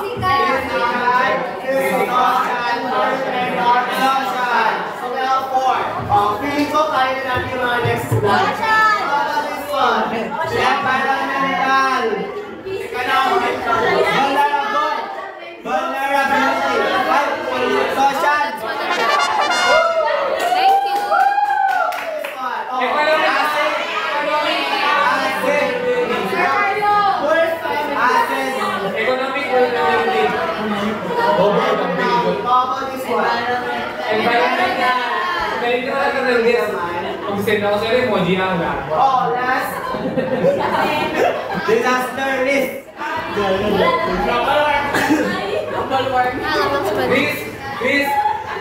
So we have 4. Feeling ko kaya na natin yung mga next one. This one. Vulnerability. Social. Thank you. Economic vulnerability. This one. Environment na. Galing ka talaga ng guess. Kung send ako sa'yo, emoji na lang. Oh, last. Disaster risk.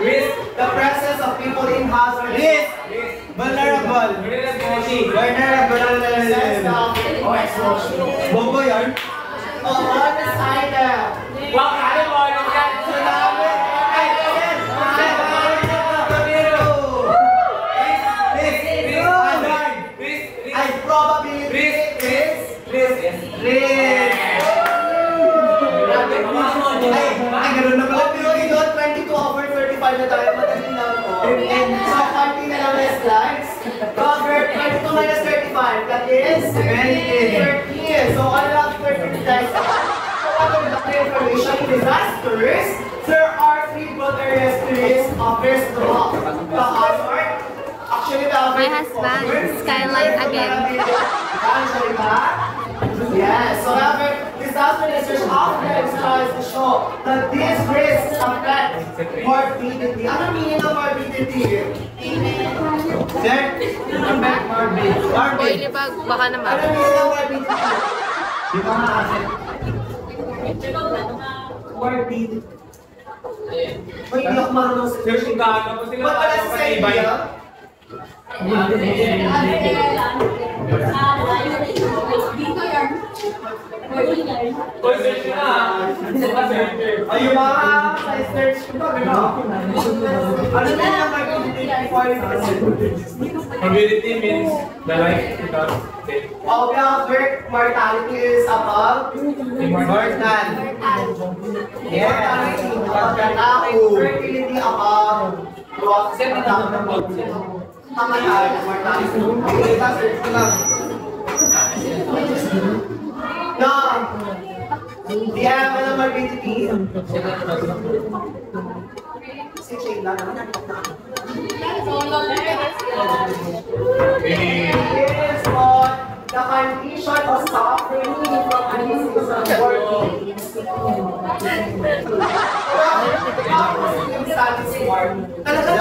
Risk. The presence of people in hazard. Risk. Vulnerable. Oh, exhaustion. Bongo yan? Oh, honest item. Wag ka na mo. Ay, gano'n na pala. Pero ito, 22 over 35 na tayo. Madali lang po. So, konti na lang na slides. Cover 22 minus 35. That is 13. So, ano lang 13 guys? So, ano ba the information? Disasters. There are 3 broad areas to risk. First, the hazard. Actually, the My husband, Skyline again. Yes, so disaster research often emphasizes to show that these risks affect morbidity. Ano meaning ng morbidity? Sir? Boy, libag, baka naman. Ano meaning ng morbidity? Di ba nga kasi? Morbidity. Uy, hindi ako marunong sa Sir, kung gaano ko sila ba't pala sa India? Ay, yung mga search ko ba? Ano na yung morbidity means the life without death. Oh, mortality is above mortal. Mortality fertility above growth. Kamatay, mortality. Search ko lang. No. Di alam mo na morbidity. Si Shane lang naman. Yes, on the condition of suffering from a disease or disease. Talaga